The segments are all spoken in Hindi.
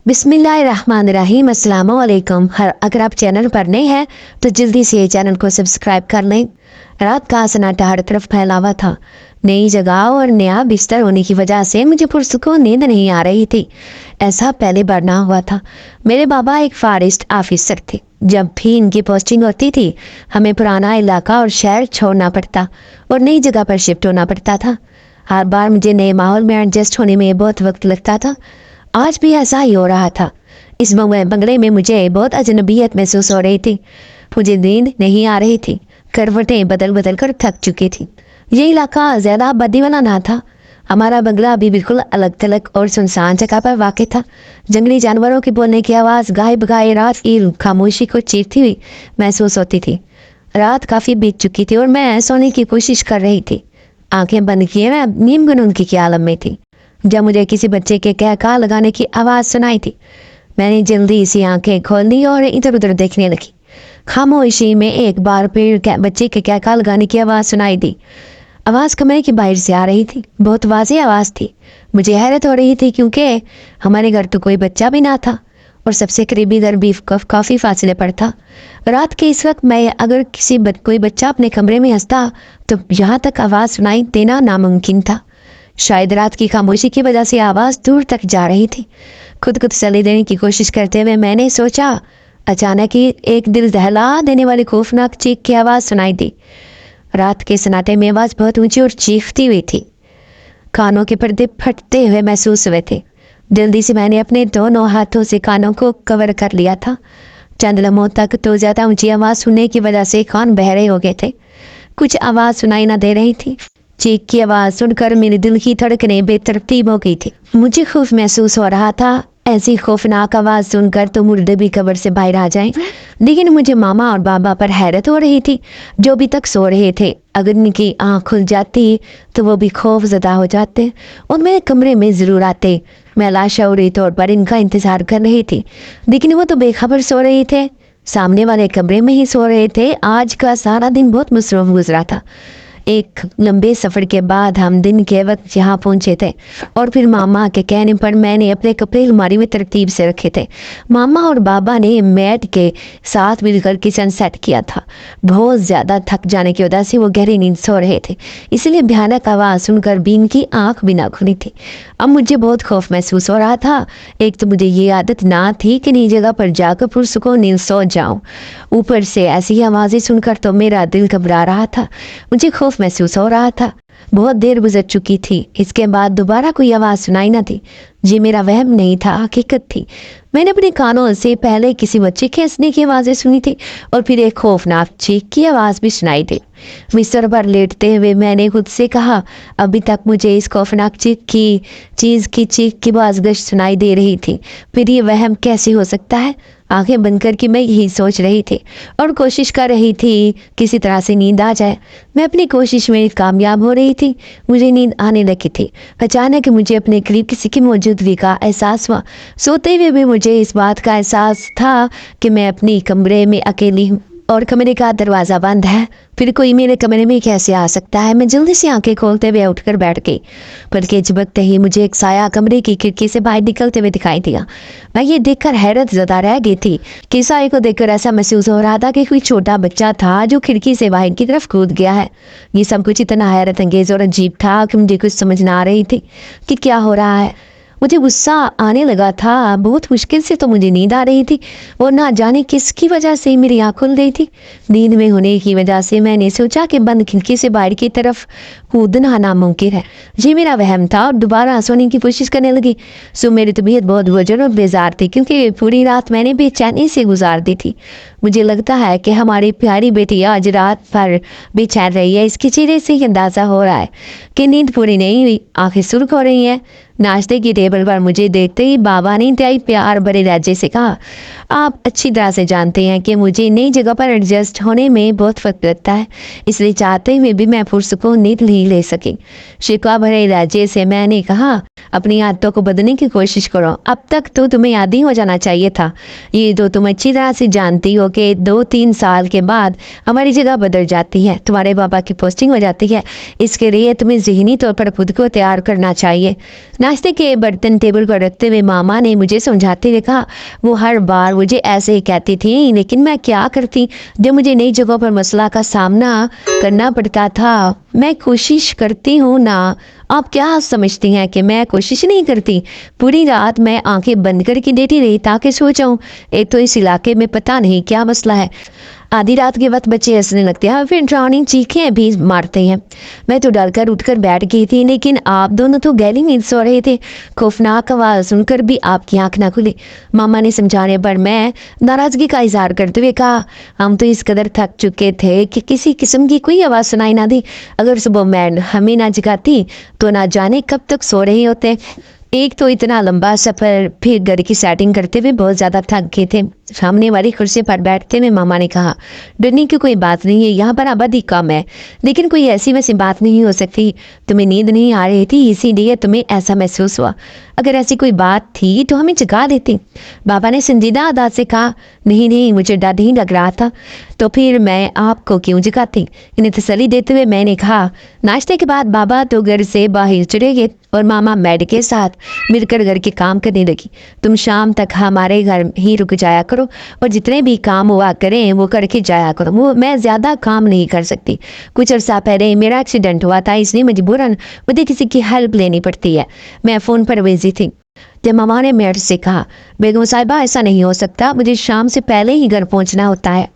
बिस्मिल्लाहिर्रहमानिर्रहीम अस्सलाम वालेकुम। अगर आप चैनल पर नए हैं तो जल्दी से चैनल को सब्सक्राइब कर लें। रात का सन्नाटा हर तरफ फैला हुआ था। नई जगह और नया बिस्तर होने की वजह से मुझे पुरसुकून नींद नहीं आ रही थी। ऐसा पहले बार ना हुआ था। मेरे बाबा एक फॉरेस्ट ऑफिसर थे। जब भी इनकी पोस्टिंग होती थी हमें पुराना इलाका और शहर छोड़ना पड़ता और नई जगह पर शिफ्ट होना पड़ता था। हर बार मुझे नए माहौल में एडजस्ट होने में बहुत वक्त लगता था। आज भी ऐसा ही हो रहा था। इस बंगले में मुझे बहुत अजनबियत महसूस हो रही थी। मुझे नींद नहीं आ रही थी। करवटें बदल बदल कर थक चुकी थी। ये इलाका ज़्यादा आबादी वाला ना था। हमारा बंगला अभी बिल्कुल अलग थलग और सुनसान जगह पर वाक़ था। जंगली जानवरों के बोलने की आवाज़ गाय बगाए रात की खामोशी को चीरती हुई महसूस होती थी। रात काफ़ी बीत चुकी थी और मैं सोने की कोशिश कर रही थी। आंखें बंद किए मैं नीम गुनून की आलम में थी जब मुझे किसी बच्चे के कहका लगाने की आवाज़ सुनाई थी। मैंने जल्दी सी आंखें खोल ली और इधर उधर देखने लगी। खामोशी में एक बार फिर बच्चे के कहका लगाने की आवाज़ सुनाई दी। आवाज़ कमरे के बाहर से आ रही थी। बहुत वाज़ेह आवाज़ थी। मुझे हैरत हो रही थी क्योंकि हमारे घर तो कोई बच्चा भी ना था और सबसे करीबी घर भी काफ़ी फासले पर था। रात के इस वक्त मैं अगर कोई बच्चा अपने कमरे में हंसता तो यहाँ तक आवाज़ सुनाई देना नामुमकिन था। शायद रात की खामोशी की वजह से आवाज़ दूर तक जा रही थी। खुद को तसल्ली देने की कोशिश करते हुए मैंने सोचा। अचानक ही एक दिल दहला देने वाली खौफनाक चीख की आवाज़ सुनाई दी। रात के सन्नाटे में आवाज़ बहुत ऊंची और चीखती हुई थी। कानों के पर्दे फटते हुए महसूस हुए थे। जल्दी से मैंने अपने दोनों हाथों से कानों को कवर कर लिया था। चंद लम्हों तक तो ज़्यादा ऊंची आवाज़ सुनने की वजह से कान बहरे हो गए थे। कुछ आवाज़ सुनाई ना दे रही थी। चीख की आवाज़ सुनकर मेरे दिल की धड़कनें बेतरतीब हो गई थी। मुझे खौफ महसूस हो रहा था। ऐसी खौफनाक आवाज़ सुनकर तो मुर्दे भी कब्र से बाहर आ जाएं। लेकिन मुझे मामा और बाबा पर हैरत हो रही थी जो अभी तक सो रहे थे। अगर इनकी आँख खुल जाती तो वो भी खौफजदा हो जाते और मेरे कमरे में ज़रूर आते। मैं लाशऊरी तौर पर इनका इंतज़ार कर रही थी लेकिन वो तो बेखबर सो रहे थे। सामने वाले कमरे में ही सो रहे थे। आज का सारा दिन बहुत मसरूफ़ गुजरा था। एक लंबे सफ़र के बाद हम दिन के वक्त यहाँ पहुँचे थे और फिर मामा के कहने पर मैंने अपने कपड़े अलमारी में तरतीब से रखे थे। मामा और बाबा ने मैट के साथ मिलकर किचन सेट किया था। बहुत ज़्यादा थक जाने की वजह से वो गहरी नींद सो रहे थे, इसलिए भयानक आवाज़ सुनकर भी इनकी आँख भी ना खुली थी। अब मुझे बहुत खौफ महसूस हो रहा था। एक तो मुझे ये आदत ना थी कि नई जगह पर जाकर पुरसुकून नींद सो जाऊँ। ऊपर से ऐसी आवाज़ें सुनकर तो मेरा दिल घबरा रहा था। मुझे खौफ महसूस हो रहा था। बहुत देर गुजर चुकी थी। इसके बाद दोबारा कोई आवाज़ सुनाई न थी। ये मेरा वहम नहीं था, हकीकत थी। मैंने अपने कानों से पहले किसी बच्चे के हंसने की आवाज़ें सुनी थी और फिर एक खौफनाक चीख की आवाज़ भी सुनाई दी। बिस्तर पर लेटते हुए मैंने खुद से कहा, अभी तक मुझे इस खौफनाक चीज़ की चीख की बाज़गश सुनाई दे रही थी। फिर ये वहम कैसे हो सकता है? आंखें बंद करके मैं यही सोच रही थी और कोशिश कर रही थी किसी तरह से नींद आ जाए। मैं अपनी कोशिश में कामयाब हो रही थी। मुझे नींद आने लगी थी। अचानक मुझे अपने करीब किसी की मौजूदगी का एहसास हुआ। सोते हुए भी मुझे इस बात का एहसास था कि मैं अपनी कमरे में अकेली हूँ और कमरे का दरवाज़ा बंद है। फिर कोई मेरे कमरे में कैसे आ सकता है? मैं जल्दी से आंखें खोलते हुए उठकर बैठ गई। बल्कि झपकते ही मुझे एक साया कमरे की खिड़की से बाहर निकलते हुए दिखाई दिया। मैं ये देखकर हैरत ज़दा रह गई थी कि साये को देखकर ऐसा महसूस हो रहा था कि कोई छोटा बच्चा था जो खिड़की से बाहर की तरफ कूद गया है। ये सब कुछ इतना हैरत अंगेज़ और अजीब था कि मुझे कुछ समझ ना आ रही थी कि क्या हो रहा है। मुझे गुस्सा आने लगा था। बहुत मुश्किल से तो मुझे नींद आ रही थी और ना जाने किसकी वजह से मेरी आँख खुल गई थी। नींद में होने की वजह से मैंने सोचा कि बंद खिड़की से बाहर की तरफ कूदना नामुमकिन है। ये मेरा वहम था और दोबारा सोने की कोशिश करने लगी। सो मेरी तबीयत बहुत वजन और बेजार थी क्योंकि पूरी रात मैंने बेचैनी से गुजार दी थी। मुझे लगता है कि हमारी प्यारी बेटी आज रात भर बेचैन रही है। इसके चेहरे से ही अंदाज़ा हो रहा है कि नींद पूरी नहीं हुई। आंखें सुर्ख हो रही हैं। नाश्ते की टेबल पर मुझे देखते ही बाबा ने इंतहाई प्यार भरे लहजे से कहा, आप अच्छी तरह से जानते हैं कि मुझे नई जगह पर एडजस्ट होने में बहुत वक्त लगता है, इसलिए चाहते हुए भी मैं पुरसुकून नींद नहीं ले सकी। शिकवा भरे लहजे से मैंने कहा, अपनी आदतों को बदलने की कोशिश करो। अब तक तो तुम्हें आदी हो जाना चाहिए था। ये तो तुम अच्छी तरह से जानती हो कि 2-3 साल के बाद हमारी जगह बदल जाती है, तुम्हारे बाबा की पोस्टिंग हो जाती है। इसके लिए तुम्हें ज़हनी तौर पर खुद को तैयार करना चाहिए, ना नाश्ते के बर्तन टेबल पर रखते हुए मामा ने मुझे समझाते हुए कहा, वो हर बार मुझे ऐसे ही कहती थी, लेकिन मैं क्या करती जब मुझे नई जगहों पर मसला का सामना करना पड़ता था। मैं कोशिश करती हूँ ना। आप क्या समझती हैं कि मैं कोशिश नहीं करती? पूरी रात मैं आंखें बंद करके लेटी रही ताकि सो जाऊं। एक तो इस इलाके में पता नहीं क्या मसला है, आधी रात के वक्त बच्चे हंसने लगते हैं और फिर डरावनी चीखें भी मारते हैं। मैं तो डरकर उठकर बैठ गई थी, लेकिन आप दोनों तो गहरी नींद सो रहे थे। खौफनाक आवाज़ सुनकर भी आपकी आंख ना खुली। मामा ने समझाने पर मैं नाराज़गी का इजहार करते हुए कहा, हम तो इस कदर थक चुके थे कि किसी किस्म की कोई आवाज़ सुनाई ना दी। अगर सुबह मैं हमें ना जगाती तो ना जाने कब तक सो रहे होते। एक तो इतना लंबा सफ़र, फिर घर की सेटिंग करते हुए बहुत ज़्यादा थक गए थे। सामने वाली कुर्सी पर बैठते हुए मामा ने कहा, डरने की कोई बात नहीं है, यहाँ पर आबादी कम है, लेकिन कोई ऐसी वैसी बात नहीं हो सकती। तुम्हें नींद नहीं आ रही थी इसीलिए तुम्हें ऐसा महसूस हुआ। अगर ऐसी कोई बात थी तो हमें जगा देती। बाबा ने संजीदा अंदाज से कहा, नहीं नहीं, मुझे डर नहीं लग रहा था, तो फिर मैं आपको क्यों जगाती? इन्हें तसल्ली देते हुए मैंने कहा। नाश्ते के बाद बाबा तो घर से बाहर चले गए और मामा मैड के साथ मिलकर घर के काम करने लगी। तुम शाम तक हमारे घर ही रुक जाया करो और जितने भी काम हुआ करें वो करके जाया करो। वो मैं ज़्यादा काम नहीं कर सकती। कुछ अर्सा पहले मेरा एक्सीडेंट हुआ था, इसलिए मजबूरन मुझे किसी की हेल्प लेनी पड़ती है। मैं फ़ोन पर बिजी थी जब मामा ने मेरे से कहा, बेगम साहिबा ऐसा नहीं हो सकता, मुझे शाम से पहले ही घर पहुंचना होता है।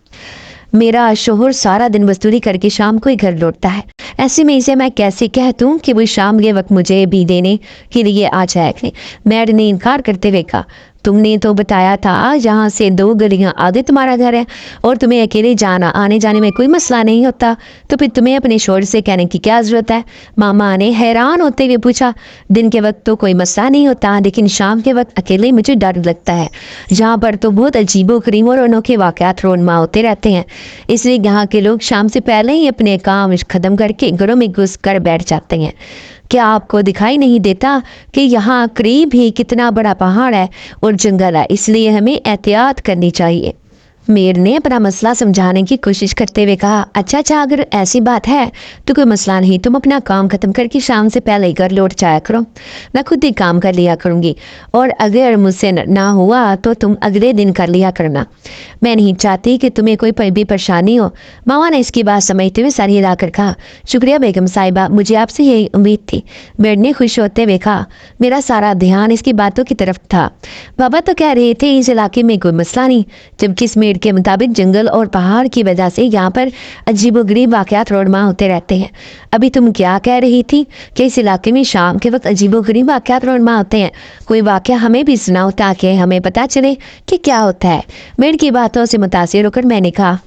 मेरा शोहर सारा दिन मजदूरी करके शाम को ही घर लौटता है। ऐसे में इसे मैं कैसे कह दूं कि वो शाम के वक्त मुझे भी देने के लिए आ जाए? मैड ने इनकार करते हुए कहा, तुमने तो बताया था यहाँ से 2 गलियां आगे तुम्हारा घर है और तुम्हें अकेले जाना आने जाने में कोई मसला नहीं होता, तो फिर तुम्हें अपने शोहर से कहने की क्या ज़रूरत है? मामा ने हैरान होते हुए पूछा। दिन के वक्त तो कोई मसला नहीं होता, लेकिन शाम के वक्त अकेले मुझे डर लगता है। यहाँ पर तो बहुत अजीबो गरीब और अनोखे वाक़यात रोनमा होते रहते हैं, इसलिए यहाँ के लोग शाम से पहले ही अपने काम ख़त्म करके घरों में घुस कर बैठ जाते हैं। क्या आपको दिखाई नहीं देता कि यहाँ करीब ही कितना बड़ा पहाड़ है और जंगल है, इसलिए हमें एहतियात करनी चाहिए। मीर ने अपना मसला समझाने की कोशिश करते हुए कहा, अच्छा, अगर ऐसी बात है तो कोई मसला नहीं, तुम अपना काम खत्म करके शाम से पहले घर लौट जाया करो, मैं खुद ही काम कर लिया करूँगी, और अगर मुझसे ना हुआ तो तुम अगले दिन कर लिया करना। मैं नहीं चाहती कि तुम्हें कोई भी परेशानी हो। मामा ने इसकी बात समझते हुए सर हिलाकर कहा, शुक्रिया बेगम साहिबा, मुझे आपसे यही उम्मीद थी। मीर ने खुश होते हुए कहा, मेरा सारा ध्यान इसकी बातों की तरफ था। बाबा तो कह रहे थे इस इलाके में कोई मसला नहीं, जबकि इस मेड के मुताबिक जंगल और पहाड़ की वजह से यहाँ पर अजीबोगरीब वाक़यात रोनमा होते रहते हैं। अभी तुम क्या कह रही थी कि इस इलाके में शाम के वक्त अजीबोगरीब वाक़यात रोनमा होते हैं? कोई वाक़या हमें भी सुनाओ ताकि हमें पता चले कि क्या होता है। मेड की बातों से मुतासिर होकर मैंने कहा,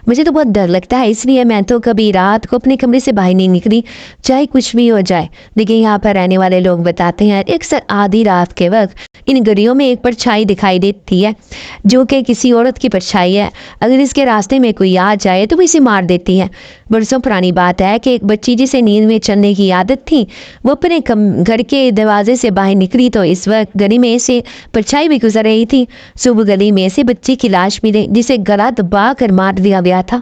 मुझे तो बहुत डर लगता है, इसलिए मैं तो कभी रात को अपने कमरे से बाहर नहीं निकली, चाहे कुछ भी हो जाए। लेकिन यहाँ पर रहने वाले लोग बताते हैं अक्सर आधी रात के वक्त इन गलियों में एक परछाई दिखाई देती है, जो कि किसी औरत की परछाई है। अगर इसके रास्ते में कोई आ जाए तो वो इसे मार देती है। बरसों पुरानी बात है कि एक बच्ची जिसे नींद में चलने की आदत थी, वो अपने घर के दरवाजे से बाहर निकली तो इस वक्त गली में से परछाई भी गुजर रही थी। सुबह गली में से बच्ची की लाश मिली, जिसे गला दबा कर मार दिया गया था।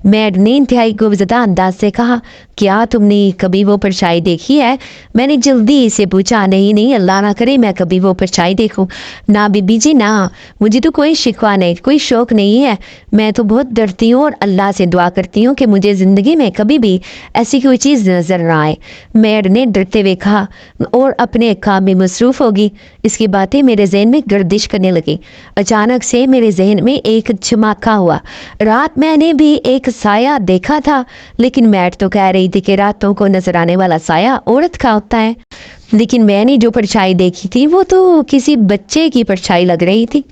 मैड ने इंतहाई गुमज़दा अंदाज से कहा, क्या तुमने कभी वो परछाई देखी है? मैंने जल्दी से पूछा। नहीं, अल्लाह ना करे मैं कभी वो परछाई देखूं। ना बीबी जी ना, मुझे तो कोई शिकवा नहीं, कोई शौक नहीं है। मैं तो बहुत डरती हूँ और अल्लाह से दुआ करती हूँ कि मुझे ज़िंदगी में कभी भी ऐसी कोई चीज़ नज़र ना आए। मैड ने डरते हुए कहा और अपने काम में मसरूफ़ होगी। इसकी बातें मेरे जहन में गर्दिश करने लगी। अचानक से मेरे जहन में एक झमाका हुआ। रात मैंने भी एक साया देखा था, लेकिन मैड तो कह रही थी कि रातों को नजर आने वाला साया औरत का होता है, लेकिन मैंने जो परछाई देखी थी वो तो किसी बच्चे की परछाई लग रही थी।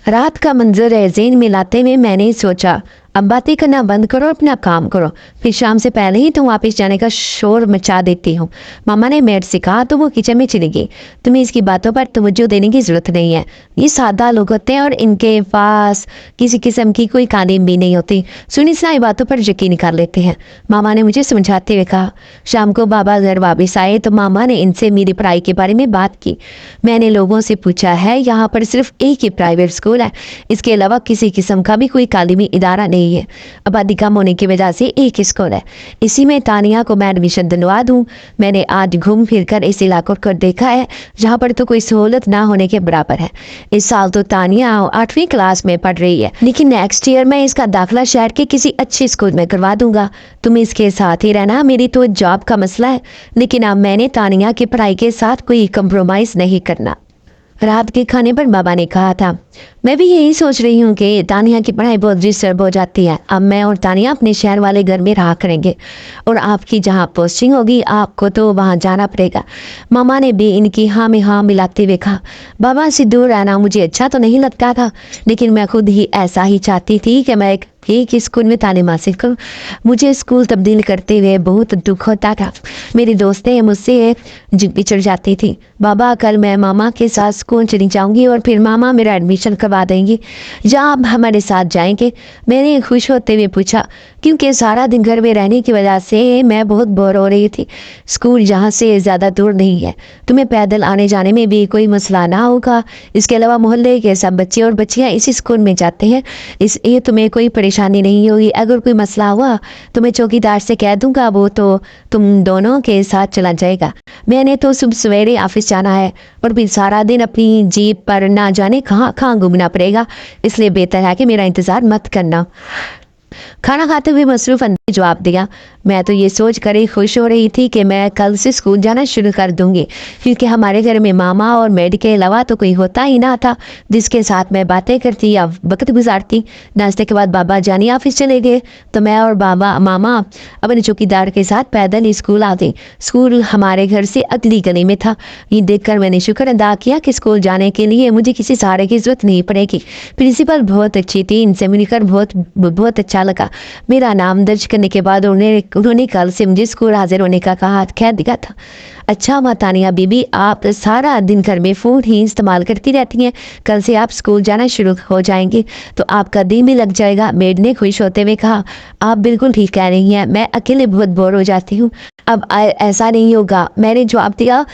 रात का मंजर ज़हन में लाते हुए मैंने सोचा, अब बातें करना बंद करो, अपना काम करो, फिर शाम से पहले ही तुम वापस जाने का शोर मचा देती हूँ। मामा ने मेड से कहा तो वो किचन में चली गई। तुम्हें इसकी बातों पर तवज्जो देने की ज़रूरत नहीं है। ये सादा लोग होते हैं और इनके पास किसी किस्म की कोई तालीम भी नहीं होती, सुनी सुनाई बातों पर यकीन कर लेते हैं। मामा ने मुझे समझाते हुए कहा। शाम को बाबा घर वापस आए तो मामा ने इनसे मेरी पढ़ाई के बारे में बात की। मैंने लोगों से पूछा है, यहाँ पर सिर्फ एक ही प्राइवेट स्कूल है, इसके अलावा किसी किस्म का भी कोई तालीमी इदारा नहीं रही है। आबादी कम होने की वजह से एक ही स्कूल है, इसी में तानिया को मैं एडमिशन दिलवा दूँ। मैंने आज घूम फिर कर इस इलाकों को देखा है जहाँ पर तो कोई सहूलत ना होने के बराबर है। इस साल तो तानिया 8वीं क्लास में पढ़ रही है, लेकिन नेक्स्ट ईयर मैं इसका दाखिला शहर के किसी अच्छे स्कूल में करवा दूंगा। तुम इसके साथ ही रहना, मेरी तो जॉब का मसला है, लेकिन अब मैंने तानिया की पढ़ाई के साथ कोई कंप्रोमाइज़ नहीं करना। रात के खाने पर बाबा ने कहा था, मैं भी यही सोच रही हूँ कि तानिया की पढ़ाई बहुत डिस्टर्ब हो जाती है। अब मैं और तानिया अपने शहर वाले घर में रहा करेंगे और आपकी जहाँ पोस्टिंग होगी आपको तो वहाँ जाना पड़ेगा। मामा ने भी इनकी हाँ में हाँ मिलाते हुए कहा, बाबा से दूर रहना मुझे अच्छा तो नहीं लगता था, लेकिन मैं खुद ही ऐसा ही चाहती थी कि मैं एक स्कूल में तालीम हासिल करूँ। मुझे स्कूल तब्दील करते हुए बहुत दुख होता था। मेरी दोस्तें मुझसे बिछड़ जाती थी। बाबा कल मैं मामा के साथ स्कूल चली जाऊंगी और फिर मामा मेरा एडमिशन करवा देंगी। जहाँ आप हमारे साथ जाएंगे? मैंने खुश होते हुए पूछा, क्योंकि सारा दिन घर में रहने की वजह से मैं बहुत बोर हो रही थी। स्कूल यहाँ से ज़्यादा दूर नहीं है, तुम्हें पैदल आने जाने में भी कोई मसला ना होगा। इसके अलावा मोहल्ले के सब बच्चे और बच्चियाँ इसी स्कूल में जाते हैं, इसलिए तुम्हें कोई परेशानी नहीं होगी। अगर कोई मसला हुआ तो मैं चौकीदार से कह दूंगा, वो तो तुम दोनों के साथ चला जाएगा। मैंने तो सुबह सवेरे ऑफिस जाना है और फिर सारा दिन अपनी जीप पर ना जाने कहाँ कहाँ घूमना पड़ेगा, इसलिए बेहतर है कि मेरा इंतज़ार मत करना। खाना खाते हुए मसरूफ़ ने जवाब दिया, मैं तो ये सोच कर ही खुश हो रही थी कि मैं कल से स्कूल जाना शुरू कर दूंगी, क्योंकि हमारे घर में मामा और मेड के अलावा तो कोई होता ही ना था जिसके साथ मैं बातें करती या वक्त गुजारती। नाश्ते के बाद बाबा जानी ऑफिस चले गए तो मैं और मामा अपने चौकीदार के साथ पैदल ही स्कूल आ गए। स्कूल हमारे घर से अगली गली में था। ये देखकर मैंने शुक्र अदा किया कि स्कूल जाने के लिए मुझे किसी सहारे की जरूरत नहीं पड़ेगी। प्रिंसिपल बहुत अच्छी थी, इनसे मिलकर बहुत अच्छा लगा। मेरा नाम दर्ज करने के बाद उन्होंने कल से मुझे स्कूल हाजिर होने का कह दिया था। अच्छा माँ तानिया बीबी, आप सारा दिन घर में फ़ोन ही इस्तेमाल करती रहती हैं, कल से आप स्कूल जाना शुरू हो जाएंगे तो आपका दिन भी लग जाएगा। मेड ने खुश होते हुए कहा, आप बिल्कुल ठीक कह रही हैं, मैं अकेले बहुत बोर हो जाती हूँ। अब ऐसा नहीं होगा, मैंने जवाब दिया।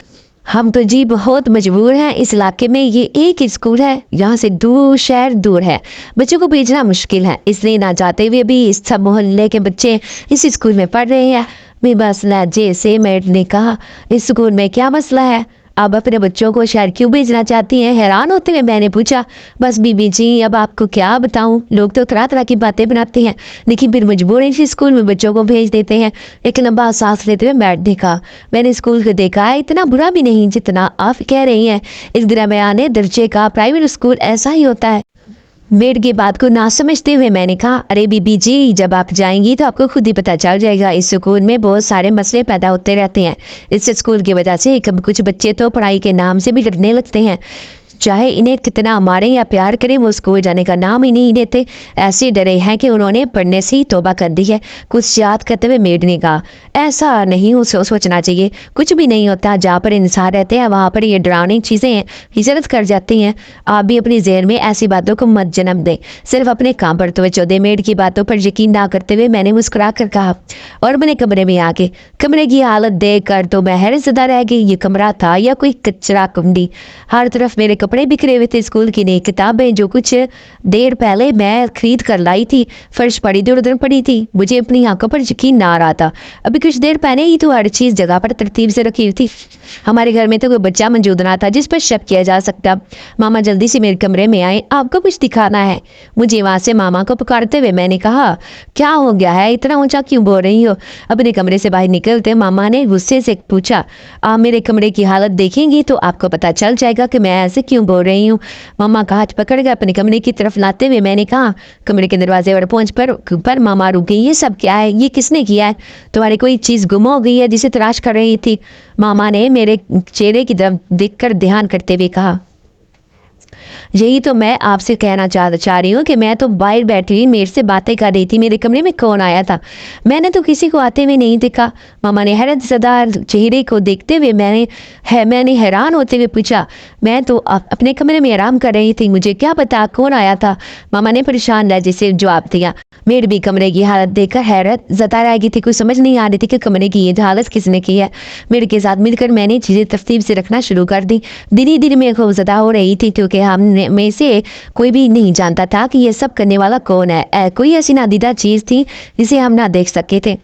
हम तो जी बहुत मजबूर हैं, इस इलाके में ये एक ही स्कूल है, यहाँ से शहर दूर है, बच्चों को भेजना मुश्किल है, इसलिए ना जाते हुए भी इस सब मोहल्ले के बच्चे इस स्कूल में पढ़ रहे हैं। मैं बस लहजे से मेड ने कहा, इस स्कूल में क्या मसला है, आप अपने बच्चों को शहर क्यों भेजना चाहती हैं? हैरान होते हुए मैंने पूछा। बस बीबी जी, अब आपको क्या बताऊं, लोग तो तरह तरह की बातें बनाते हैं, लेकिन फिर मजबूरी से स्कूल में बच्चों को भेज देते हैं। एक लंबा सांस लेते हुए मैट देखा। मैंने स्कूल को देखा है, इतना बुरा भी नहीं जितना आप कह रही हैं। इस दरमियाने दर्जे का प्राइवेट स्कूल ऐसा ही होता है। मेड की बात को ना समझते हुए मैंने कहा, अरे बीबी जी, जब आप जाएंगी तो आपको खुद ही पता चल जाएगा। इस स्कूल में बहुत सारे मसले पैदा होते रहते हैं। इस स्कूल की वजह से कुछ बच्चे तो पढ़ाई के नाम से भी डरने लगते हैं। चाहे इन्हें कितना मारें या प्यार करें, वो स्कूल जाने का नाम ही नहीं लेते। ऐसे डरे हैं कि उन्होंने पढ़ने से ही तौबा कर दी है। कुछ याद करते हुए मेड ने कहा, ऐसा नहीं सोचना चाहिए, कुछ भी नहीं होता। जहाँ पर इंसान रहते हैं वहाँ पर ये डरावनी चीज़ें हिजरत कर जाती हैं। आप भी अपनी जहन में ऐसी बातों को मत जन्म दें, सिर्फ अपने काम पर तवज्जो दें। मेड की बातों पर यकीन ना करते हुए मैंने मुस्कुरा कर कहा और अपने कमरे में आके कमरे की हालत देख कर तो मैं हैरतज़दा रह गई। ये कमरा था या कोई कचरा कुंडी? हर तरफ मेरे कपड़े बिखरे हुए थे, स्कूल की नई किताबें जो कुछ देर पहले मैं खरीद कर लाई थी फर्श पड़ी इधर उधर पड़ी थी। मुझे अपनी आंखों पर यकीन ना आ रहा था। अभी कुछ देर पहले ही तो हर चीज़ जगह पर तरतीब से रखी हुई थी। हमारे घर में तो कोई बच्चा मौजूद ना था जिस पर शक किया जा सकता। मामा जल्दी से मेरे कमरे में आए, आपको कुछ दिखाना है। मुझे वहाँ से मामा को पुकारते हुए मैंने कहा, क्या हो गया है, इतना ऊंचा क्यों बोल रही हो? अपने कमरे से बाहर निकलते मामा ने गुस्से से पूछा, आप मेरे कमरे की हालत देखेंगी तो आपको पता चल जाएगा कि मैं ऐसे क्यों बोल रही हूँ। मामा का हाथ पकड़ कर अपने कमरे की तरफ लाते हुए मैंने कहा, कमरे के दरवाजे पर पहुंच पर मामा रुक गई। ये सब क्या है? ये किसने किया है? तुम्हारी कोई चीज़ गुम हो गई है जिसे तलाश कर रही थी? मामा ने मेरे चेहरे की तरफ देखकर ध्यान करते हुए कहा, यही तो मैं आपसे कहना चाह रही हूँ कि मैं तो बाहर बैठी हुई मेरे से बातें कर रही थी। मेरे कमरे में कौन आया था? मैंने तो किसी को आते हुए नहीं देखा। मामा ने हैरतज़दा चेहरे को देखते हुए मैंने हैरान होते हुए पूछा, मैं तो अपने कमरे में आराम कर रही थी, मुझे क्या पता कौन आया था? मामा ने परेशान लहजे से जवाब दिया, मेड भी कमरे की हालत देखकर हैरत जता रह थी। कुछ समझ नहीं आ रही थी कि कमरे की ये हालत किसने की है। मेड के साथ मिलकर मैंने चीज़ें तरतीब से रखना शुरू कर दी। धीरे धीरे मैं खौफजदा हो रही थी क्योंकि हम में से कोई भी नहीं जानता था कि ये सब करने वाला कौन है। कोई ऐसी नादीदा चीज़ थी जिसे हम ना देख सके थे।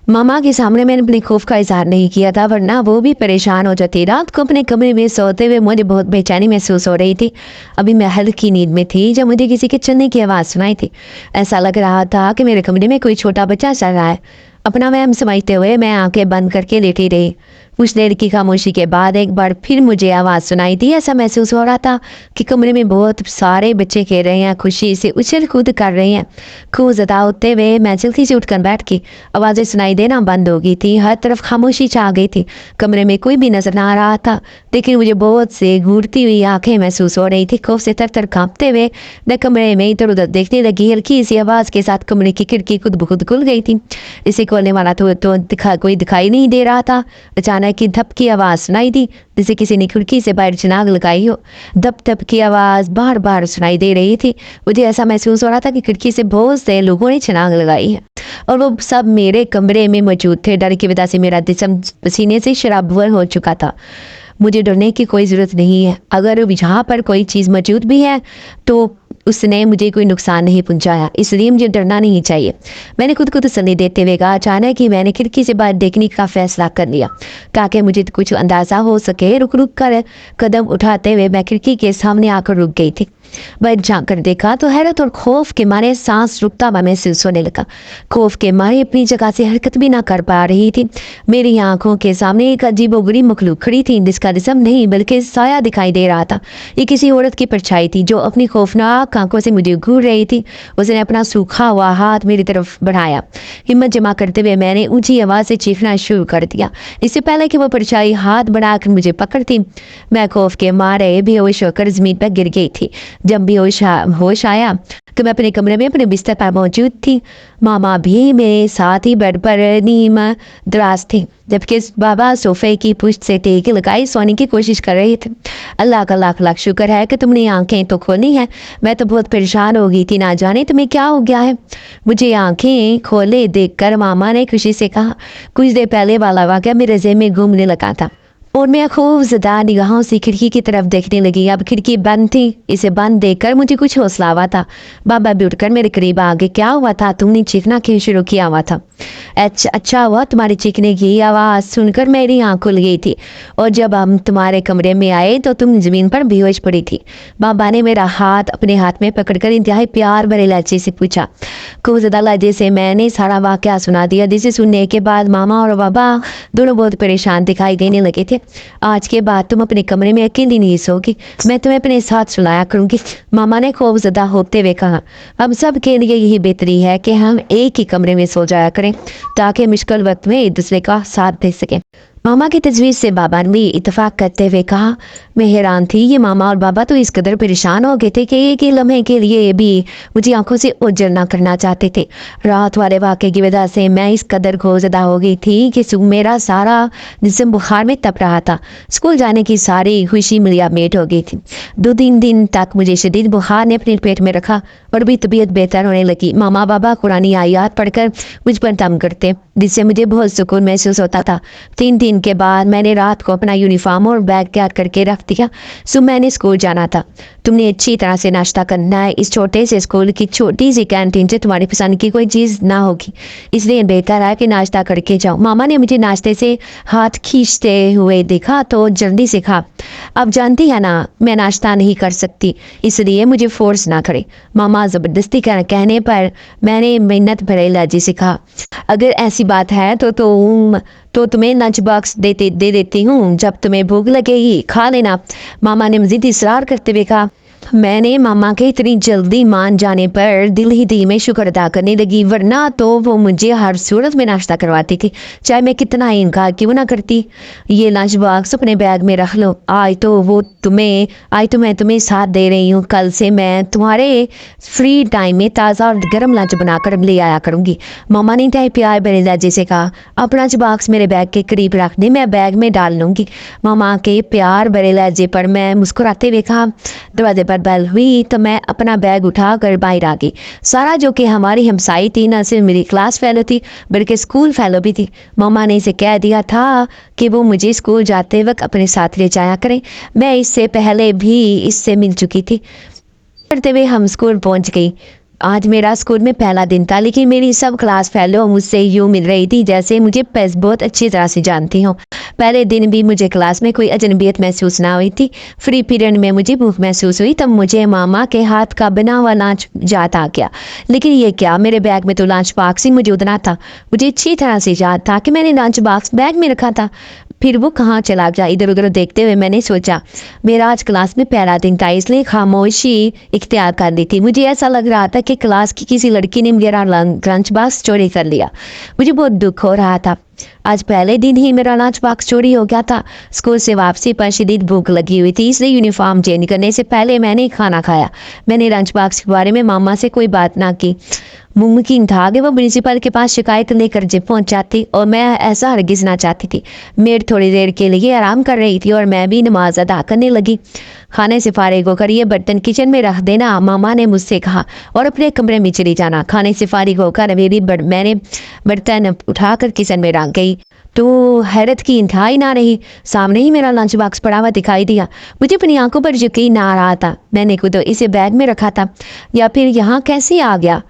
मामा के सामने मैंने अपने खौफ का इजहार नहीं किया था, वरना वो भी परेशान हो जाती। रात को अपने कमरे में सोते हुए मुझे बहुत बेचैनी महसूस हो रही थी। अभी मैं हल्की नींद में थी जब मुझे किसी के चलने की आवाज़ सुनाई थी। ऐसा लग रहा था कि मेरे कमरे में कोई छोटा बच्चा चल रहा है। अपना वहम समझते हुए मैं आंखें बंद करके लेटी रही। कुछ देर की खामोशी के बाद एक बार फिर मुझे आवाज़ सुनाई दी। ऐसा महसूस हो रहा था कि कमरे में बहुत सारे बच्चे खेल रहे हैं, खुशी से उछल कूद कर रहे हैं। खूब ज़्यादा होते हुए मैं जल्दी से उठकर बैठ गई। आवाज़ें सुनाई देना बंद हो गई थी। हर तरफ खामोशी छा गई थी। कमरे में कोई भी नजर ना आ रहा था, लेकिन मुझे बहुत से घूरती हुई आंखें महसूस हो रही थी। खौफ से तर तर कांपते हुए मैं कमरे में इधर उधर देखने लगी। हल्की सी आवाज़ के साथ कमरे की खिड़की खुद ब खुद खुल गई थी। इसे खोलने वाला तो कोई दिखाई नहीं दे रहा था। अचानक की धप की आवाज़ सुनाई दी, जैसे किसी ने खिड़की से बाहर चिनाग लगाई हो। धप धप की आवाज़ बार बार सुनाई दे रही थी। मुझे ऐसा महसूस हो रहा था कि खिड़की से बहुत से लोगों ने चिनाग लगाई है और वो सब मेरे कमरे में मौजूद थे। डर की वजह से मेरा जिस्म पसीने से शराबवर हो चुका था। मुझे डरने की कोई ज़रूरत नहीं है। अगर यहाँ पर कोई चीज़ मौजूद भी है तो उसने मुझे कोई नुकसान नहीं पहुंचाया, इसलिए मुझे डरना नहीं चाहिए। मैंने खुद को तसल्ली देते हुए कहा। अचानक ही मैंने खिड़की से बाहर देखने का फैसला कर लिया ताकि मुझे कुछ अंदाज़ा हो सके। रुक रुक कर कदम उठाते हुए मैं खिड़की के सामने आकर रुक गई थी। बाहर झांक कर देखा तो हैरत और खौफ के मारे सांस रुकता हुआ महसूस होने लगा। खौफ के मारे अपनी जगह से हरकत भी ना कर पा रही थी। मेरी आंखों के सामने एक अजीबोगरीब मखलूक खड़ी थी, जिसका जिस्म नहीं बल्कि साया दिखाई दे रहा था। ये किसी औरत की परछाई थी जो अपनी खौफनाक आंखों से मुझे घूर रही थी। उसने अपना सूखा हुआ हाथ मेरी तरफ बढ़ाया। हिम्मत जमा करते हुए मैंने ऊंची आवाज से चीखना शुरू कर दिया। इससे पहले कि वो परछाई हाथ बढ़ाकर मुझे पकड़ती, मैं खौफ के मारे बेहोश होकर जमीन पर गिर गई थी। जब भी होश आया तो मैं अपने कमरे में अपने बिस्तर पर मौजूद थी। मामा भी मेरे साथ ही बेड पर नीम दराज थे, जबकि बाबा सोफे की पुश्त से टेक लगाई सोने की कोशिश कर रहे थे। अल्लाह का लाख लाख शुक्र है कि तुमने आंखें तो खोली हैं। मैं तो बहुत परेशान हो गई थी, ना जाने तुम्हें क्या हो गया है। मुझे आंखें खोले देखकर मामा ने खुशी से कहा। कुछ देर पहले वाला वाक़या मेरे ज़हन में घूमने लगा था और मैं खूब ज़्यादा निगाहों से खिड़की की तरफ देखने लगी। अब खिड़की बंद थी। इसे बंद देखकर मुझे कुछ हौसला हुआ था। बाबा भी उठकर मेरे करीब आ गए। क्या हुआ था? तुमने चीखना क्यों शुरू किया हुआ था? अच्छा हुआ तुम्हारी चीखने की आवाज़ सुनकर मेरी आँख खुल गई थी और जब हम तुम्हारे कमरे में आए तो तुम ज़मीन पर बेहोश पड़ी थी। बाबा ने मेरा हाथ अपने हाथ में पकड़कर इंतहाई प्यार भरे लहजे से पूछा। खूब ज़्यादा लहजे से मैंने सारा वाक़या सुना दिया, जिसे सुनने के बाद मामा और बाबा दोनों बहुत परेशान दिखाई देने लगे थे। आज के बाद तुम अपने कमरे में अकेली नहीं सोगी, मैं तुम्हें अपने साथ सुलाया करूंगी, मामा ने खौफजदा होते हुए कहा। अब सब के लिए यही बेहतरी है कि हम एक ही कमरे में सो जाया करें ताकि मुश्किल वक्त में एक दूसरे का साथ दे सकें। मामा की तजवीज़ से बाबा ने भी इतफाक करते हुए कहा। मैं हैरान थी। ये मामा और बाबा तो इस कदर परेशान हो गए थे कि एक ही लम्हे के लिए भी मुझे आंखों से ओझल ना करना चाहते थे। रात वाले वाक़े की वजह से मैं इस कदर खौफजदा हो गई थी कि मेरा सारा जिस्म बुखार में तप रहा था। स्कूल जाने की सारी खुशी मिलिया मेट हो गई थी। 2-3 दिन तक मुझे शदीद बुखार ने अपने पेट में रखा और भी तबीयत बेहतर होने लगी। मामा बाबा कुरानी आयत पढ़कर मुझ पर दम करते, जिससे मुझे बहुत सुकून महसूस होता था। 3 दिन के बाद मैंने रात को अपना यूनिफॉर्म और बैग तैयार करके रख दिया। सुबह मैंने स्कूल जाना था। तुमने अच्छी तरह से नाश्ता करना है। इस छोटे से स्कूल की छोटी सी कैंटीन से तुम्हारी पसंद की कोई चीज़ ना होगी, इसलिए बेहतर है कि नाश्ता करके जाओ। मामा ने मुझे नाश्ते से हाथ खींचते हुए देखा तो जल्दी से कहा। अब जानती है ना मैं नाश्ता नहीं कर सकती, इसलिए मुझे फोर्स ना करे। मामा ज़बरदस्ती कहने पर मैंने मिन्नत भरे लहजे से कहा, अगर ऐसी बात है तो तुम्हें लंच बॉक्स दे देती हूँ। जब तुम्हें भूख लगेगी खा लेना। मामा ने मजीद इसरार करते हुए कहा। मैंने मामा के इतनी जल्दी मान जाने पर दिल ही दिल में शुक्र अदा करने लगी, वरना तो वो मुझे हर सूरत में नाश्ता करवाती थी, चाहे मैं कितना ही इनकार क्यों ना करती। ये लंच बॉक्स अपने बैग में रख लो। आज तो मैं तुम्हें साथ दे रही हूँ। कल से मैं तुम्हारे फ्री टाइम में ताज़ा और गर्म लंच बनाकर ले आया करूँगी। मामा ने इंतहाई प्यार भरे लहजे से कहा। अब लंच बॉक्स मेरे बैग के करीब रख दे, मैं बैग में डाल लूँगी। मामा के प्यार भरे लहजे पर मैं मुस्कुराते हुए कहा, दरवाजे पर बेल हुई तो मैं अपना बैग उठाकर बाहर आ गई। सारा जो कि हमारी हमसाई थी, न सिर्फ मेरी क्लास फेलो थी बल्कि स्कूल फेलो भी थी। मम्मा ने इसे कह दिया था कि वो मुझे स्कूल जाते वक्त अपने साथ ले जाया करें। मैं इससे पहले भी इससे मिल चुकी थी। करते हुए हम स्कूल पहुंच गई। आज मेरा स्कूल में पहला दिन था, लेकिन मेरी सब क्लास फेलो मुझसे यूँ मिल रही थी जैसे मुझे बहुत अच्छी तरह से जानती हूँ। पहले दिन भी मुझे क्लास में कोई अजनबियत महसूस ना हुई थी। फ्री पीरियड में मुझे भूख महसूस हुई तब मुझे मामा के हाथ का बना हुआ लंच याद आ गया। लेकिन ये क्या, मेरे बैग में तो लंच बॉक्स ही मौजूद ना था। मुझे अच्छी तरह से याद था कि मैंने लंच बॉक्स बैग में रखा था। फिर वो कहाँ चला गया? इधर उधर देखते हुए मैंने सोचा मेरा आज क्लास में पहला दिन था, इसलिए खामोशी इख्तियार कर ली थी। मुझे ऐसा लग रहा था कि क्लास की किसी लड़की ने मेरा लंच बॉक्स चोरी कर लिया। मुझे बहुत दुख हो रहा था। आज पहले दिन ही मेरा लंच बॉक्स चोरी हो गया था। स्कूल से वापसी पर शदीद भूख लगी हुई थी, इसलिए यूनिफॉर्म चेंज करने से पहले मैंने खाना खाया। मैंने लंच बॉक्स के बारे में मामा से कोई बात ना की। मुमकिन था कि वो प्रिंसिपल के पास शिकायत लेकर जब पहुंच जाती, और मैं ऐसा हरगिज ना चाहती थी। मेड थोड़ी देर के लिए आराम कर रही थी और मैं भी नमाज अदा करने लगी। खाने से फारिग होकर ये बर्तन किचन में रख देना, मामा ने मुझसे कहा, और अपने कमरे में चली जाना। खाने से फारिग होकर मैंने बर्तन उठाकर किचन में रख गई तो हैरत की इंतहाई ना रही। सामने ही मेरा लंच बॉक्स पड़ा हुआ दिखाई दिया। मुझे अपनी आंखों पर यकीन ना आ रहा था। मैंने खुद इसे बैग में रखा था या फिर यहाँ कैसे आ गया?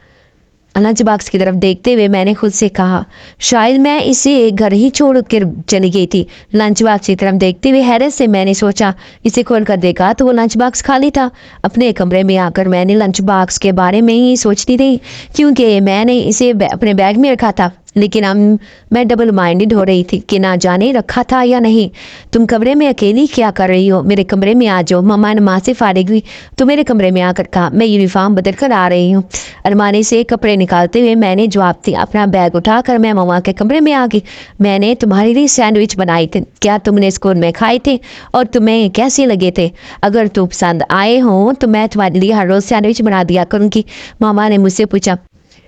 लंच बॉक्स की तरफ देखते हुए मैंने खुद से कहा, शायद मैं इसे घर ही छोड़ कर चली गई थी। लंच बॉक्स की तरफ देखते हुए हैरत से मैंने सोचा, इसे खोल कर देखा तो वो लंच बॉक्स खाली था। अपने कमरे में आकर मैंने लंच बॉक्स के बारे में ही सोचती रही, क्योंकि मैंने इसे अपने बैग में रखा था। लेकिन अब मैं डबल माइंडेड हो रही थी कि ना जाने रखा था या नहीं। तुम कमरे में अकेली क्या कर रही हो? मेरे कमरे में आ जाओ। मम्मा नमाज से फारिग हुई तो मेरे कमरे में आकर कहा, मैं यूनिफॉर्म बदल कर आ रही हूँ। अलमारी से कपड़े निकालते हुए मैंने जवाब दिया। अपना बैग उठाकर मैं मम्मा के कमरे में आ गई। मैंने तुम्हारे लिए सैंडविच बनाए थे, क्या तुमने स्कूल में खाए थे और तुम्हें कैसे लगे थे? अगर तुम पसंद आए हों तो मैं तुम्हारे लिए हर रोज़ सैंडविच बना दिया करूँगी। मामा ने मुझसे पूछा।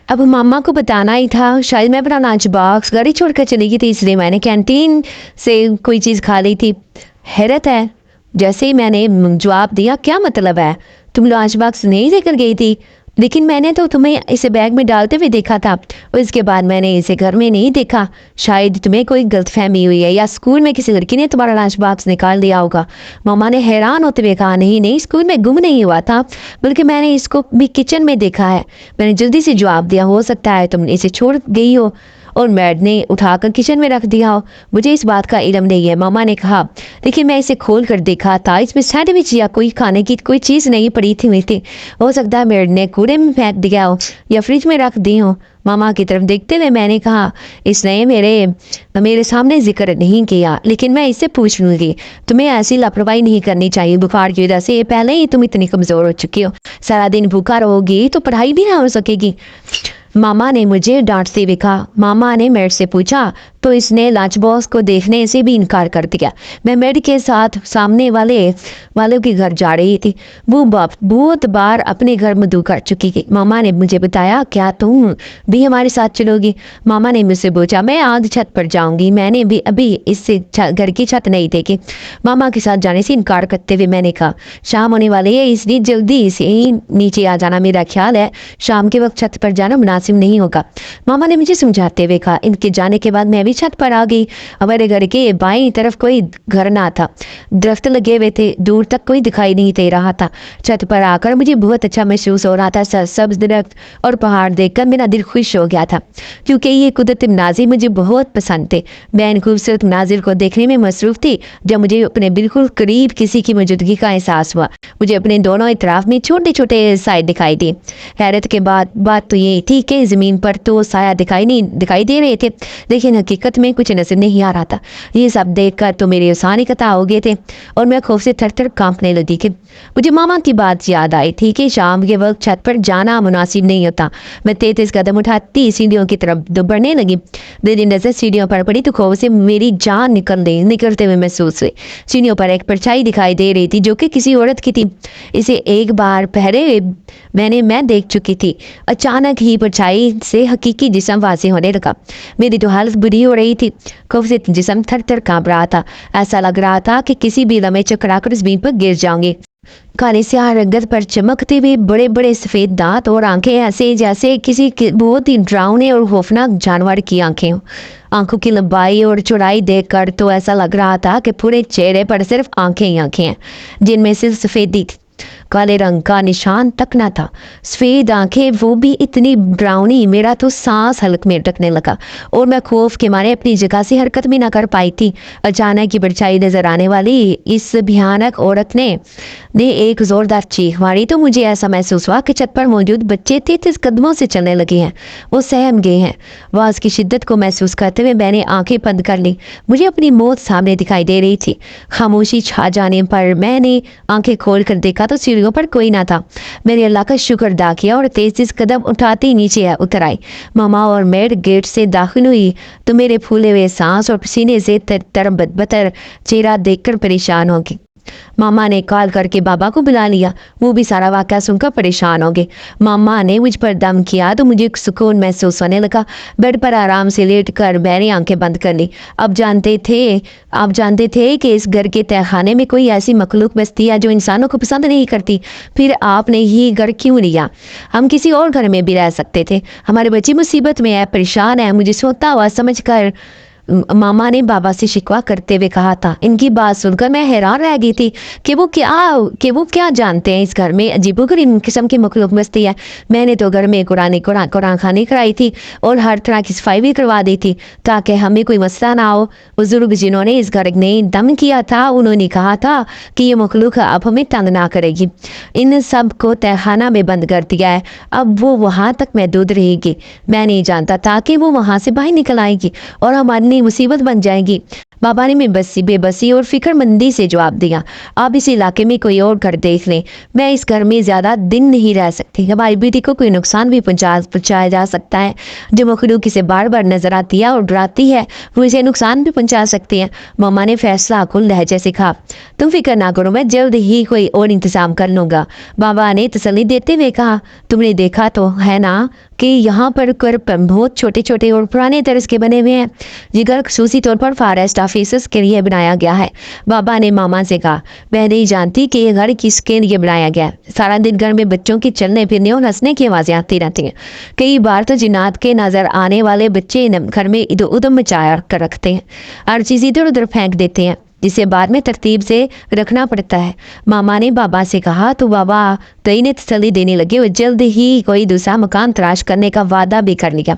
अब मामा को बताना ही था। शायद मैं अपना लंच बॉक्स घर ही छोड़कर चली गई थी, इसलिए मैंने कैंटीन से कोई चीज़ खा ली थी। हैरत है, जैसे ही मैंने जवाब दिया, क्या मतलब है? तुम लंच बॉक्स नहीं लेकर गई थी? लेकिन मैंने तो तुम्हें इसे बैग में डालते हुए देखा था और इसके बाद मैंने इसे घर में नहीं देखा। शायद तुम्हें कोई गलतफहमी हुई है या स्कूल में किसी लड़की ने तुम्हारा लंच बॉक्स निकाल दिया होगा। मामा ने हैरान होते हुए कहा, नहीं नहीं, स्कूल में गुम नहीं हुआ था, बल्कि मैंने इसको भी किचन में देखा है। मैंने जल्दी से जवाब दिया, हो सकता है तुमने इसे छोड़ गई हो और मैड ने उठाकर किचन में रख दिया हो। मुझे इस बात का इल्म नहीं है। मामा ने कहा, देखिए मैं इसे खोल कर देखा था, इसमें सैंडविच या कोई खाने की कोई चीज़ नहीं पड़ी थी हुई थी। हो सकता है मैड ने कूड़े में फेंक दिया हो या फ्रिज में रख दी हो। मामा की तरफ देखते हुए मैंने कहा, इसने मेरे सामने जिक्र नहीं किया, लेकिन मैं इससे पूछ लूँगी। तुम्हें ऐसी लापरवाही नहीं करनी चाहिए। बुखार की वजह से पहले ही तुम इतनी कमज़ोर हो चुकी हो, सारा दिन भूखा रहोगी तो पढ़ाई भी ना हो सकेगी। मामा ने मुझे डांटते हुए कहा। मामा ने मेरे से पूछा तो इसने लंच बॉक्स को देखने से भी इनकार कर दिया। मैं मेड के साथ सामने वालों के घर जा रही थी। वो बहुत बार अपने घर मधु कर चुकी थी। मामा ने मुझे बताया, क्या तुम भी हमारे साथ चलोगी? मामा ने मुझसे पूछा। मैं आज छत पर जाऊंगी, मैंने भी अभी इससे घर की छत नहीं देखी। मामा के साथ जाने से इनकार करते हुए मैंने कहा, शाम होने वाली है, इसलिए जल्दी से नीचे आ जाना। मेरा ख्याल है शाम के वक्त छत पर जाना मुनासिब नहीं होगा। मामा ने मुझे समझाते हुए कहा। इनके जाने के बाद मैं भी छत पर आ गई। हमारे घर के बाईं तरफ कोई घर ना था, दरख्त लगे हुए थे, दूर तक कोई दिखाई नहीं दे रहा था। छत पर आकर मुझे बहुत अच्छा महसूस हो रहा था। सब्ज दरख्त और पहाड़ देखकर मेरा दिल खुश हो गया था, क्योंकि ये कुदरती मनाजिर मुझे बहुत पसंद थे। मैं इन खूबसूरत मनाजिर को देखने में मसरूफ थी जब मुझे अपने बिल्कुल करीब किसी की मौजूदगी का एहसास हुआ। मुझे अपने दोनों इतराफ में छोटे छोटे साए दिखाई दिए। हैरत के बाद बात तो ये थी कि ज़मीन पर तो साया दिखाई दे रहे थे, लेकिन हकीकत में कुछ नजर नहीं आ रहा था। ये सब देखकर तो मेरे आसानी कता हो गए थे और मैं खौफ से थर थर कांपने लगी कि मुझे मामा की बात याद आई थी कि शाम के वक्त छत पर जाना मुनासिब नहीं होता। मैं तेज कदम उठाती सीढ़ियों की तरफ बढ़ने लगी। मेरी नजर सीढ़ियों पर पड़ी तो खौफ से मेरी जान निकलते हुए महसूस हुई। सीढ़ियों पर एक परछाई दिखाई दे रही थी जो कि किसी औरत की थी। इसे एक बार पहले मैं देख चुकी थी। अचानक ही परछाई से हकीकी जिस्म वाज़ेह होने लगा। मेरी तो हालत बुरी हो रही थी। खौफ से जिस्म थर थर कांप रहा था। ऐसा लग रहा था कि किसी भी लम्हे चकरा कर ज़मीन पर गिर जाऊंगी। काली स्याह रंगत पर चमकते हुए बड़े बड़े सफ़ेद दांत और आंखें ऐसे जैसे बहुत ही डरावने और खौफनाक जानवर की आंखें हों। आंखों की लंबाई और चौड़ाई देखकर तो ऐसा लग रहा था कि पूरे चेहरे पर सिर्फ आंखें ही आंखें हैं, जिनमें सिर्फ सफ़ेदी थी, काले रंग का निशान तक न था। सफ़ेद आंखें, वो भी इतनी डरावनी, मेरा तो सांस हलक में अटकने लगा और मैं खौफ के मारे अपनी जगह से हरकत भी ना कर पाई थी। अचानक की परछाई नजर आने वाली इस भयानक औरत ने एक जोरदार चीख मारी तो मुझे ऐसा महसूस हुआ कि छत पर मौजूद बच्चे तेज कदमों से चलने लगे हैं, वो सहम गए हैं। आवाज की शिद्दत को महसूस करते हुए मैंने आंखें बंद कर ली। मुझे अपनी मौत सामने दिखाई दे रही थी। खामोशी छा जाने पर मैंने आंखें खोल कर देखा तो सीढ़ियों पर कोई ना था। मैंने अल्लाह का शुक्र अदा किया और तेज कदम उठाते ही नीचे उतर आई। मामा और मैं गेट से दाखिल हुई तो मेरे फूले हुए सांस और पसीने से तर बदबतर चेहरा देखकर परेशान हो गई। मामा ने कॉल करके बाबा को बुला लिया। वो भी सारा वाक़या सुनकर परेशान हो गए। मामा ने मुझ पर दम किया तो मुझे सुकून महसूस होने लगा। बेड पर आराम से लेट कर मैंने आंखें बंद कर ली। अब जानते थे कि इस घर के तहखाने में कोई ऐसी मखलूक बसती है जो इंसानों को पसंद नहीं करती। फिर आपने ही घर क्यों लिया? हम किसी और घर में भी रह सकते थे। हमारे बच्चे मुसीबत में है, परेशान है। मुझे सोता हुआ समझ कर मामा ने बाबा से शिकवा करते हुए कहा था। इनकी बात सुनकर मैं हैरान रह गई थी कि वो क्या जानते हैं इस घर में अजीबोगरीब किस्म की मखलूक बसती है। मैंने तो घर में कुरान खानी कराई थी और हर तरह की सफाई भी करवा दी थी ताकि हमें कोई मसला ना हो। बुजुर्ग जिन्होंने इस घर ने दम किया था, उन्होंने कहा था कि ये मखलूक अब हमें तंग ना करेगी। इन सब को तहखाना में बंद कर दिया है। अब वो वहाँ तक महदूद रहेगी। मैं नहीं जानता था कि वो वहाँ से बाहर निकल आएगी और हमारी मुसीबत बन जाएगी। बाबा ने बेबसी और फिक्रमंदी से जवाब दिया, आप इस इलाके में कोई और घर देख लें। मैं इस घर में ज़्यादा दिन नहीं रह सकती। हमारी बेटी को कोई नुकसान भी पहुंचाया जा सकता है। जो मखलूक इसे बार बार नजर आती है और डराती है, वो इसे नुकसान भी पहुंचा सकती है। मामा ने फैसला कुल लहजे से कहा, तुम फिक्र ना करो, मैं जल्द ही कोई और इंतजाम कर लूँगा। बाबा ने तसल्ली देते हुए कहा, तुमने देखा तो है ना कि यहाँ पर बहुत छोटे छोटे और पुराने तरस के बने हुए हैं। ये घर खसूसी तौर पर फॉरेस्ट ऑफिसर्स के लिए बनाया गया है। बाबा ने मामा से कहा, मैं नहीं जानती कि ये घर किसके लिए बनाया गया है। सारा दिन घर में बच्चों की चलने फिरने और हंसने की आवाज़ें आती रहती हैं। कई बार तो जिन्नात के नज़र आने वाले बच्चे घर में इधर उधर मचा कर रखते हैं, हर चीज़ इधर उधर फेंक देते हैं, जिसे बाद में तरतीब से रखना पड़ता है। मामा ने बाबा से कहा तो बाबा कई ने तसल्ली देने लगे और जल्द ही कोई दूसरा मकान तलाश करने का वादा भी कर लिया।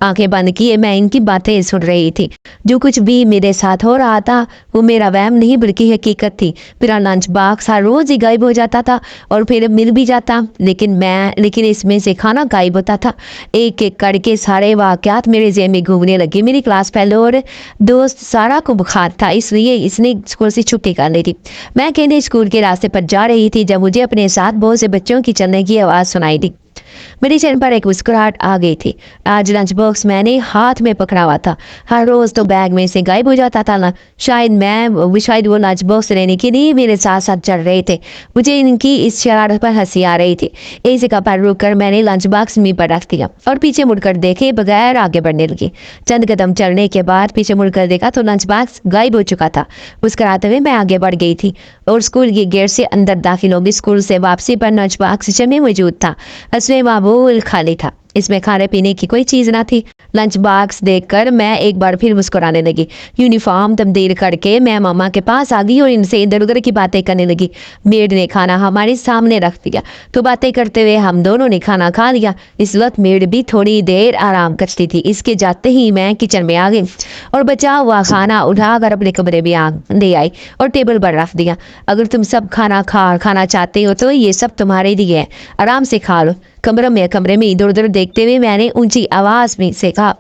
आंखें बंद किए मैं इनकी बातें सुन रही थी। जो कुछ भी मेरे साथ हो रहा था वो मेरा वहम नहीं बल्कि हकीकत थी। मेरा लंच बॉक्स हर रोज ही गायब हो जाता था और फिर मिल भी जाता, लेकिन इसमें से खाना गायब होता था। एक एक करके सारे वाकयात मेरे ज़हन में घूमने लगे। मेरी क्लास फेलो और दोस्त सारा को बुखार था, इसलिए इसने स्कूल से छुट्टी कर ली थी। मैं कहने स्कूल के रास्ते पर जा रही थी जब मुझे अपने साथ बहुत से बच्चों की चलने की आवाज़ सुनाई दी। मेरे चेहरे पर एक मुस्कुराहट आ गई थी। आज लंच बॉक्स मैंने हाथ में पकड़ा हुआ था। हर रोज तो बैग में से गायब हो जाता था ना। शायद वो लंच बॉक्स लेने के लिए मेरे साथ साथ चल रहे थे। मुझे इनकी इस शरारत पर हंसी आ रही थी। एक जगह पर रुक कर मैंने लंच बॉक्स मुंह पर रख दिया और पीछे मुड़कर देखे बगैर आगे बढ़ने लगी। चंद कदम चलने के बाद पीछे मुड़कर देखा तो लंच बॉक्स गायब हो चुका था। मुस्कुराते हुए मैं आगे बढ़ गई थी और स्कूल के गेट से अंदर दाखिल हो गई। स्कूल से वापसी पर लंच बॉक्स में मौजूद था, उसमें मामूल खाली था। इसमें खाने पीने की कोई चीज़ ना थी। लंच बॉक्स देखकर मैं एक बार फिर मुस्कुराने लगी। यूनिफॉर्म तब्दील करके मैं मामा के पास आ गई और इनसे इधर उधर की बातें करने लगी। मेड ने खाना हमारे सामने रख दिया तो बातें करते हुए हम दोनों ने खाना खा लिया। इस वक्त मेड भी थोड़ी देर आराम करती थी। इसके जाते ही मैं किचन में आ गई और बचा हुआ खाना उठाकर अपने कमरे में ले आई और टेबल पर रख दिया। अगर तुम सब खाना चाहते हो तो ये सब तुम्हारे लिए है, आराम से खा लो। कमरे में इधर उधर देखते हुए मैंने ऊंची आवाज में से कहा,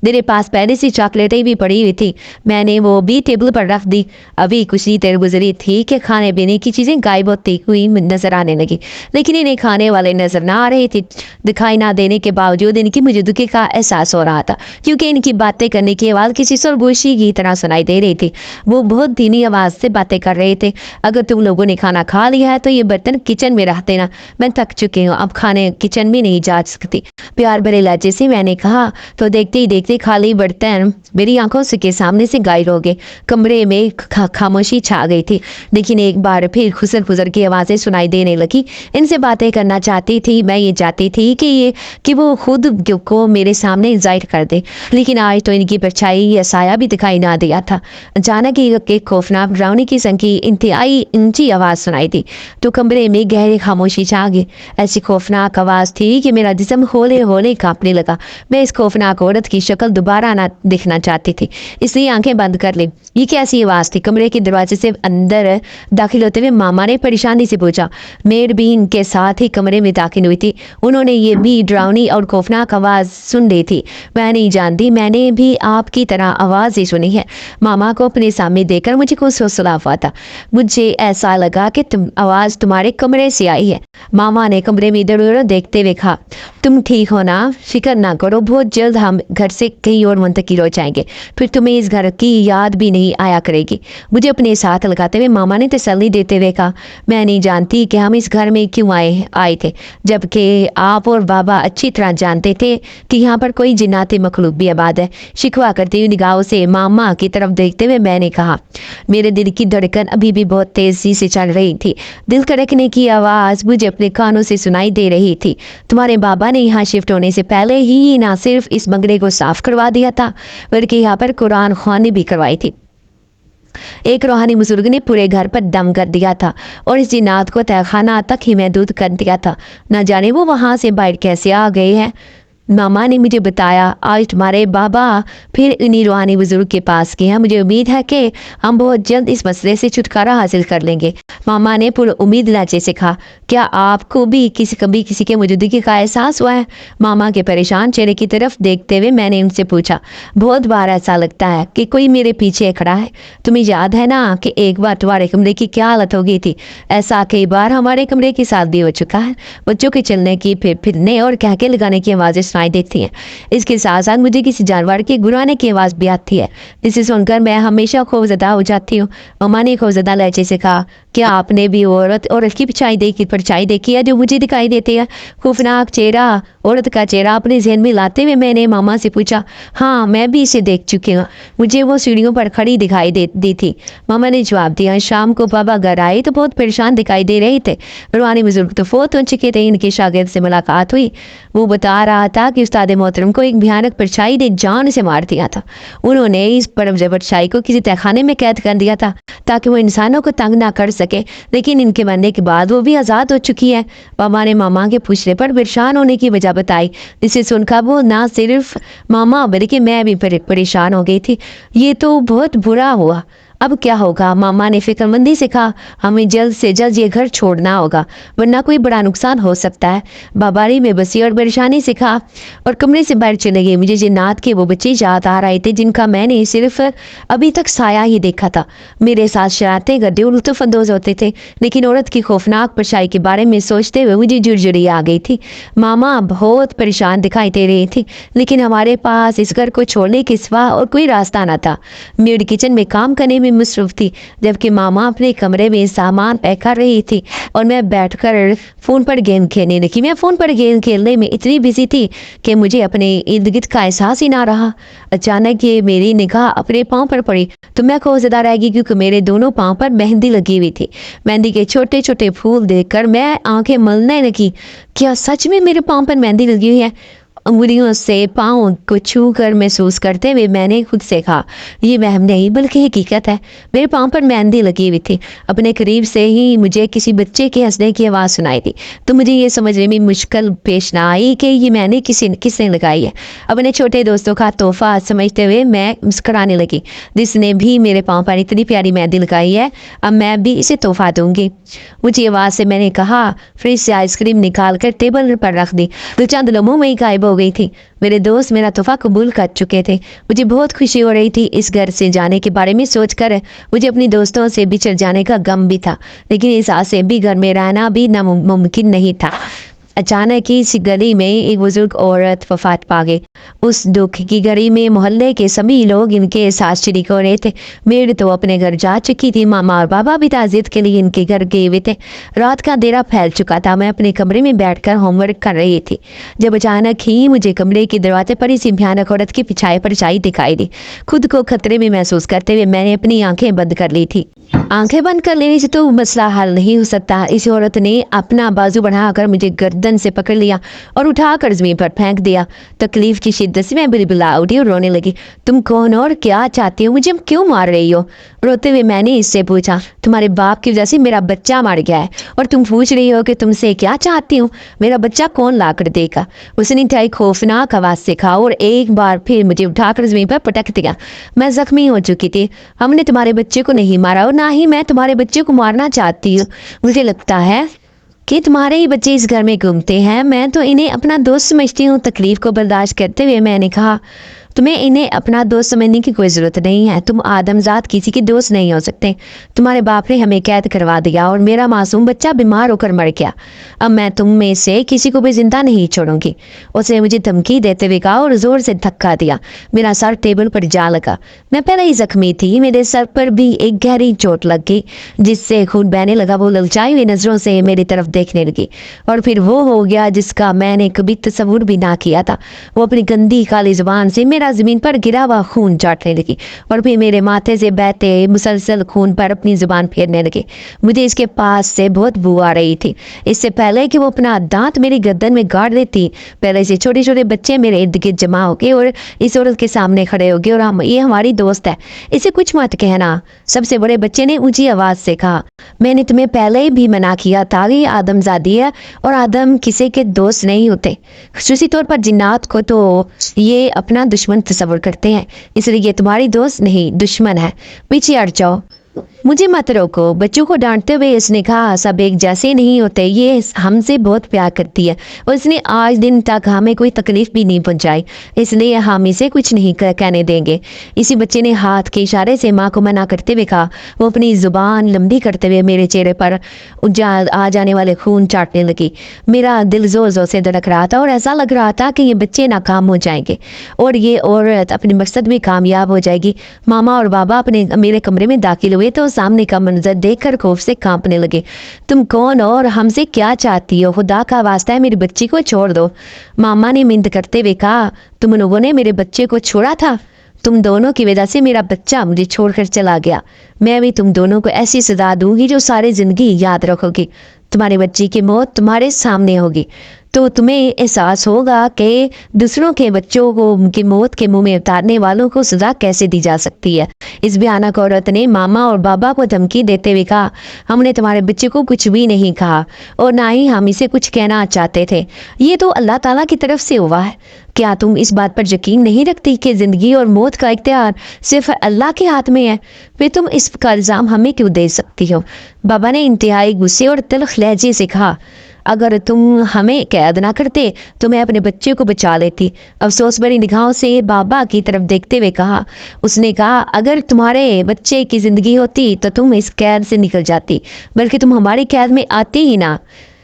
मेरे पास पहले से चॉकलेटें भी पड़ी हुई थी, मैंने वो भी टेबल पर रख दी। अभी कुछ ही देर गुजरी थी कि खाने पीने की चीजें गायब होती हुई नजर आने लगी, लेकिन इन्हें खाने वाले नजर ना आ रहे थे। दिखाई ना देने के बावजूद इनकी मौजूदगी का एहसास हो रहा था, क्योंकि इनकी बातें करने की आवाज किसी सरगोशी की तरह सुनाई दे रही थी। वो बहुत धीमी आवाज से बातें कर रहे थे। अगर तुम लोगों ने खाना खा लिया है तो ये बर्तन किचन में रख देना, मैं थक चुकी हूँ, अब खाने की किचन में नहीं जा सकती। प्यार भरे लहजे से मैंने कहा तो देखते ही देखते खाली बर्तन मेरी आंखों से के सामने से गायब हो गए। कमरे में खामोशी छा गई थी। लेकिन एक बार फिर खुसर खुसर की आवाज़ें सुनाई देने लगी। इनसे बातें करना चाहती थी। मैं ये चाहती थी कि वो खुद को मेरे सामने जाहिर कर दे, लेकिन आज तो इनकी परछाई या साया भी दिखाई ना दिया था। अचानक एक खौफनाक डरावनी किस्म की इंतहाई ऊंची आवाज़ सुनाई दी तो कमरे में गहरी खामोशी छा गई। ऐसी खौफनाक आवाज़ थी कि मेरा जिस्म हौले हौले कांपने लगा। मैं इस खौफनाक औरत की शक्ल दोबारा ना दिखना चाहती थी, इसलिए आंखें बंद कर ली। ये कैसी आवाज़ थी? कमरे के दरवाजे से अंदर दाखिल होते हुए मामा ने परेशानी से पूछा। मेड भी इनके साथ ही कमरे में दाखिल हुई थी। उन्होंने ये भी डरावनी और खौफनाक आवाज़ सुन ली थी। मैं नहीं जानती, मैंने भी आपकी तरह आवाज़ ही सुनी है। मामा को अपने सामने देखकर मुझे कुछ हौसला हुआ था। मुझे ऐसा लगा कि आवाज़ तुम्हारे कमरे से आई है। मामा ने कमरे में इधर उधर देखते हुए कहा, तुम ठीक हो ना? फिक्र ना करो, बहुत जल्द हम घर से कहीं और मुंतकिल हो जाएंगे, फिर तुम्हें इस घर की याद भी नहीं आया करेगी। मुझे अपने साथ लगाते हुए मामा ने तसल्ली देते हुए कहा, मैं नहीं जानती कि हम इस घर में क्यों आए थे, जबकि आप और बाबा अच्छी तरह जानते थे कि यहाँ पर कोई जिन्नाती मखलूक भी आबाद है। शिकवा करती हुई निगाहों से मामा की तरफ देखते हुए मैंने कहा। मेरे दिल की धड़कन अभी भी बहुत तेजी से चल रही थी। दिल धड़कने की आवाज़ मुझे अपने कानों से सुनाई दे रही थी। तुम्हारे बाबा ने यहाँ शिफ्ट होने से पहले ही ना सिर्फ इस बंगले को साफ करवा दिया था, बल्कि यहाँ पर कुरान ख्वानी भी करवाई थी। एक रूहानी बुजुर्ग ने पूरे घर पर दम कर दिया था और इस जिन्नात को तहखाना तक ही महदूद कर दिया था। न जाने वो वहाँ से बाहर कैसे आ गए हैं। मामा ने मुझे बताया आज तुम्हारे बाबा फिर इन्हीं रूहानी बुजुर्ग के पास गए हैं। मुझे उम्मीद है कि हम बहुत जल्द इस मसले से छुटकारा हासिल कर लेंगे। मामा ने पूरी उम्मीद लहजे से कहा, क्या आपको भी कभी किसी के मौजूदगी का एहसास हुआ है? मामा के परेशान चेहरे की तरफ देखते हुए मैंने उनसे पूछा। बहुत बार ऐसा लगता है कि कोई मेरे पीछे खड़ा है। तुम्हें याद है ना कि एक बार तुम्हारे कमरे की क्या हालत हो गई थी? ऐसा कई बार हमारे कमरे के साथ भी हो चुका है। बच्चों के चलने की, फिरने और कहके लगाने की आवाज़ें सुनाई देती हैं। इसके साथ साथ मुझे किसी जानवर के गुर्राने की आवाज़ भी आती है, जिसे सुनकर मैं हमेशा खौफजदा हो जाती हूँ। मामा ने खौफजदा लहजे से कहा, क्या आपने भी औरत की परछाई देखी है जो मुझे दिखाई देती है? खौफनाक चेहरा, औरत का चेहरा अपने जहन में लाते हुए मैंने मामा से पूछा। हाँ, मैं भी इसे देख चुकी हूँ। मुझे वो सीढ़ियों पर खड़ी दिखाई दी थी। मामा ने जवाब दिया। शाम को बाबा घर आए तो बहुत परेशान दिखाई दे रहे थे। रूहानी बुजुर्ग तो फोत हो चुके थे। इनके शागिर्द से मुलाकात हुई। वो बता रहा था कि उस्ताद मोहतरम को एक भयानक परछाई ने जान से मार दिया था। उन्होंने इस परछाई को किसी तहखाने में कैद कर दिया था ताकि वो इंसानों को तंग ना कर सके, लेकिन इनके मरने के बाद वो भी आज़ाद हो चुकी है। मामा ने मामा के पूछने पर परेशान होने की वजह बताई, जिसे सुनकर वो ना सिर्फ मामा बल्कि मैं भी परेशान हो गई थी। ये तो बहुत बुरा हुआ, अब क्या होगा? मामा ने फिक्रमंदी से कहा, हमें जल्द से जल्द ये घर छोड़ना होगा वरना कोई बड़ा नुकसान हो सकता है। बाबा ने बेबसी और परेशानी से कहा और कमरे से बाहर चले गए। मुझे जिन्नात के वो बच्चे याद आ रहे थे जिनका मैंने सिर्फ अभी तक साया ही देखा था। मेरे साथ शरारतें करते और लुत्फअंदोज होते थे, लेकिन औरत की खौफनाक परछाई के बारे में सोचते हुए मुझे जुर्जुरी आ गई थी। मामा बहुत परेशान दिखाई दे रही थी, लेकिन हमारे पास इस घर को छोड़ने के सिवा और कोई रास्ता न था। मेड किचन में काम करने में मसरूफ थी, जबकि मामा अपने कमरे में सामान पैक कर रही थी और मैं बैठकर फ़ोन पर गेम खेलने लगी। मैं फ़ोन पर गेम खेलने में इतनी बिजी थी कि मुझे अपने इर्द गिर्द का एहसास ही ना रहा। अचानक ये मेरी निगाह अपने पाँव पर पड़ी तो मैं खौफजदा रह गई, क्योंकि मेरे दोनों पाँव पर मेहंदी लगी हुई थी। मेहंदी के छोटे छोटे फूल देखकर मैं आंखें मलने लगी। क्या सच में मेरे पाँव पर मेहंदी लगी हुई है? उंगलियों से पाँव को छू कर महसूस करते हुए मैंने खुद से कहा, ये वहम नहीं बल्कि हकीकत है। मेरे पाँव पर मेहंदी लगी हुई थी। अपने करीब से ही मुझे किसी बच्चे के हंसने की आवाज़ सुनाई थी, तो मुझे ये समझने में मुश्किल पेश ना आई कि ये मैंने किसने लगाई है। अपने छोटे दोस्तों का तोहफा समझते हुए मैं मुस्कुराने लगी। जिसने भी मेरे पाँव पर इतनी प्यारी मेहंदी लगाई है, अब मैं भी इसे तोहफा दूंगी। मुझे आवाज़ से मैंने कहा। फ्रिज से आइसक्रीम निकाल कर टेबल पर रख दी। दो चंद लम्हों में ही गायब हो गई थी। मेरे दोस्त मेरा तोहफा कबूल कर चुके थे। मुझे बहुत खुशी हो रही थी इस घर से जाने के बारे में सोचकर। मुझे अपनी दोस्तों से बिछड़ जाने का गम भी था, लेकिन इस आस से भी घर में रहना भी नामुमकिन नहीं था। अचानक ही इस गली में एक बुजुर्ग औरत वफात पा गई। उस दुख की घड़ी में मोहल्ले के सभी लोग इनके साथ शरीक हो रहे थे। मेरी तो अपने घर जा चुकी थी, मामा और बाबा भी ताज़ियत के लिए इनके घर गए हुए थे। रात का अंधेरा फैल चुका था। मैं अपने कमरे में बैठकर होमवर्क कर रही थी जब अचानक ही मुझे कमरे के दरवाजे पर इसी भयानक औरत की परछाई दिखाई दी। खुद को खतरे में महसूस करते हुए मैंने अपनी आंखें बंद कर ली थी। आंखें बंद कर लेने से तो मसला हल नहीं हो सकता। इस औरत ने अपना बाजू बढ़ाकर मुझे गर्दन से पकड़ लिया और उठाकर जमीन पर फेंक दिया। तकलीफ की शिद्दत से मैं बिलबिला उठी और रोने लगी। तुम कौन और क्या चाहती हो? मुझे क्यों मार रही हो? रोते हुए मैंने इससे पूछा। तुम्हारे बाप की वजह से मेरा बच्चा मर गया है और तुम पूछ रही हो कि तुमसे क्या चाहती हूँ? मेरा बच्चा कौन ला कर देगा? उसने इंतहाई खौफनाक आवाज से कहा और एक बार फिर मुझे उठाकर जमीन पर पटक दिया। मैं जख्मी हो चुकी थी। हमने तुम्हारे बच्चे को नहीं मारा और ना ही मैं तुम्हारे बच्चे को मारना चाहती हूँ। मुझे लगता है कि तुम्हारे ही बच्चे इस घर में घूमते हैं। मैं तो इन्हें अपना दोस्त समझती हूँ। तकलीफ को बर्दाश्त करते हुए मैंने कहा, तुम्हें इन्हें अपना दोस्त समझने की कोई ज़रूरत नहीं है। तुम आदमजात किसी के दोस्त नहीं हो सकते। तुम्हारे बाप ने हमें कैद करवा दिया और मेरा मासूम बच्चा बीमार होकर मर गया। अब मैं तुम में से किसी को भी जिंदा नहीं छोड़ूंगी। उसने मुझे धमकी देते हुए कहा और जोर से धक्का दिया। मेरा सर टेबल पर जा लगा। मैं पहले ही जख्मी थी। मेरे सर पर भी एक गहरी चोट लग गई जिससे खून बहने लगा। वो ललचाई हुई नजरों से मेरी तरफ देखने लगी और फिर वो हो गया जिसका मैंने कभी तस्वुर भी ना किया था। वो अपनी गंदी काली जुबान से मेरा जमीन पर गिरा हुआ खून चाटने लगी और फिर मेरे माथे से बहते मुसलसल खून पर अपनी जुबान फेरने लगी। मुझे इसके पास से बहुत बू आ रही थी। इससे पहले कि वो अपना दांत मेरी गर्दन में गाड़ देती, पहले से छोटे छोटे बच्चे मेरे इर्द गिर्द जमा हो गए और इस औरत के सामने खड़े हो गए और ये हमारी दोस्त है, इसे कुछ मत कहना। सबसे बड़े बच्चे ने ऊंची आवाज से कहा, मैंने तुम्हें पहले भी मना किया था कि आदमजादी है और आदम किसी के दोस्त नहीं होते। खुसूसी तौर पर जिन्नात को तो ये अपना दुश्मन तस्वर करते हैं, इसलिए ये तुम्हारी दोस्त नहीं दुश्मन है। पीछे हट जाओ, मुझे मत रोको। बच्चों को डांटते हुए इसने कहा, सब एक जैसे नहीं होते। ये हमसे बहुत प्यार करती है और इसने आज दिन तक हमें कोई तकलीफ भी नहीं पहुंचाई, इसलिए हम इसे कुछ नहीं कहने देंगे। इसी बच्चे ने हाथ के इशारे से माँ को मना करते हुए कहा। वो अपनी जुबान लंबी करते हुए मेरे चेहरे पर आ जाने वाले खून चाटने लगी। मेरा दिल जोर जोर से धड़क रहा था और ऐसा लग रहा था कि ये बच्चे नाकाम हो जाएंगे और ये औरत अपने मकसद में कामयाब हो जाएगी। मामा और बाबा अपने मेरे कमरे में दाखिल हुए तो सामने का मंजर देखकर खौफ से कांपने लगे। तुम कौन और हमसे क्या चाहती हो? खुदा का वास्ता है मेरी बच्ची को छोड़ दो। मामा ने मिन्नत करते हुए कहा, तुम लोगों ने मेरे बच्चे को छोड़ा था। तुम दोनों की वजह से मेरा बच्चा मुझे छोड़कर चला गया। मैं भी तुम दोनों को ऐसी सजा दूंगी जो सारी जिंदगी याद रखोगी। तुम्हारे बच्ची की मौत तुम्हारे सामने होगी तो तुम्हें एहसास होगा कि दूसरों के बच्चों को उनकी मौत के मुंह में उतारने वालों को सजा कैसे दी जा सकती है। इस भयानक औरत ने मामा और बाबा को धमकी देते हुए कहा, हमने तुम्हारे बच्चे को कुछ भी नहीं कहा और ना ही हम इसे कुछ कहना चाहते थे। ये तो अल्लाह ताला की तरफ से हुआ है। क्या तुम इस बात पर यकीन नहीं रखती कि जिंदगी और मौत का इख्तियार सिर्फ अल्लाह के हाथ में है? फिर तुम इसका इल्ज़ाम हमें क्यों दे सकती हो? बाबा ने इंतहाई गुस्से और तल्ख लहजे से कहा, अगर तुम हमें कैद ना करते तो मैं अपने बच्चे को बचा लेती। अफसोस भरी निगाहों से बाबा की तरफ देखते हुए कहा। उसने कहा, अगर तुम्हारे बच्चे की जिंदगी होती तो तुम इस कैद से निकल जाती, बल्कि तुम हमारी कैद में आती ही ना।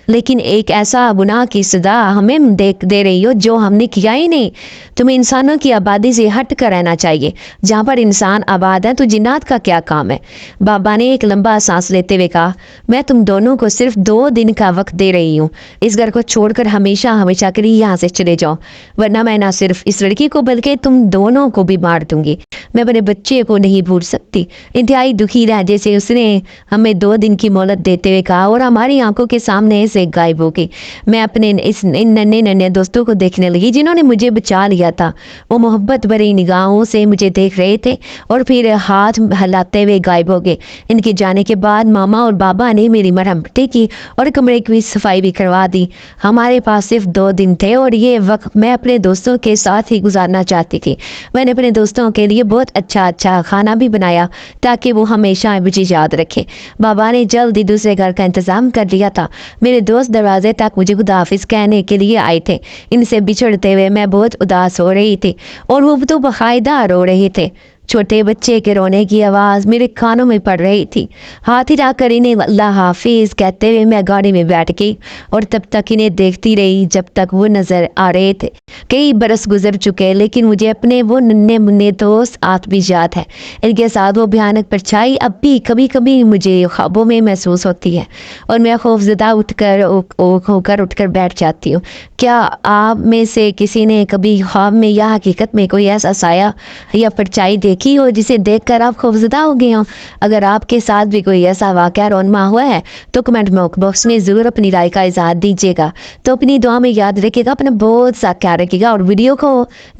लेकिन एक ऐसा गुनाह की सजा हमें दे रही हो जो हमने किया ही नहीं। तुम्हें इंसानों की आबादी से हट कर रहना चाहिए। जहाँ पर इंसान आबाद है तो जिन्नात का क्या काम है? बाबा ने एक लंबा सांस लेते हुए कहा, मैं तुम दोनों को सिर्फ 2 दिन का वक्त दे रही हूँ। इस घर को छोड़कर हमेशा हमेशा के लिए यहाँ से चले जाओ, वरना मैं ना सिर्फ इस लड़की को बल्कि तुम दोनों को भी मार दूंगी। मैं अपने बच्चे को नहीं भूल सकती। इंतहाई दुखी लहजे से उसने हमें 2 दिन की मोहलत देते हुए कहा और हमारी आंखों के सामने से गायब हो गई। मैं अपने इन नन्हे नन्हे दोस्तों को देखने लगी जिन्होंने मुझे बचा लिया था। वो मोहब्बत भरी निगाहों से मुझे देख रहे थे और फिर हाथ हिलाते हुए गायब हो गए। इनके जाने के बाद मामा और बाबा ने मेरी मरहम पट्टी की और कमरे की सफाई भी करवा दी। हमारे पास सिर्फ 2 दिन थे और ये वक्त मैं अपने दोस्तों के साथ ही गुजारना चाहती थी। मैंने अपने दोस्तों के लिए बहुत अच्छा खाना भी बनाया ताकि वो हमेशा मुझे याद रखे। बाबा ने जल्द ही दूसरे घर का इंतजाम कर लिया था। मेरे दोस्त दरवाजे तक मुझे खुदाफिज कहने के लिए आए थे। इनसे बिछड़ते हुए मैं बहुत उदास हो रही थी और वो तो बाकायदा रो रहे थे। छोटे बच्चे के रोने की आवाज़ मेरे कानों में पड़ रही थी। हाथ हिला कर इन्हें अल्लाह हाफिज़ कहते हुए मैं गाड़ी में बैठ गई और तब तक इन्हें देखती रही जब तक वो नज़र आ रहे थे। कई बरस गुजर चुके लेकिन मुझे अपने वो नन्हे मुन्ने दोस्त आज भी याद है। इनके साथ वो भयानक परछाई अब भी कभी कभी मुझे ख्वाबों में महसूस होती है और मैं खौफजदा होकर उठकर बैठ जाती हूँ। क्या आप में से किसी ने कभी ख्वाब में या हकीकत में कोई ऐसा साया या परछाई देखी हो जिसे देखकर आप खौफजदा हो गए हों? अगर आपके साथ भी कोई ऐसा वाक़या रोनमा हुआ है तो कमेंट बॉक्स में ज़रूर अपनी राय का इज़हार दीजिएगा। तो अपनी दुआ में याद रखिएगा, अपना बहुत सा ख्याल रखिएगा और वीडियो को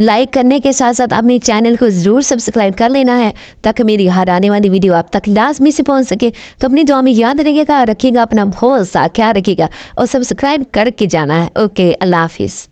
लाइक करने के साथ साथ अपने चैनल को ज़रूर सब्सक्राइब कर लेना है ताकि मेरी हर आने वाली वीडियो आप तक लाजमी से पहुँच सके। तो अपनी दुआ में याद रखिएगा, अपना बहुत सा ख्याल रखिएगा और सब्सक्राइब करके जाना है। ओके, अल्लाह हाफिज़।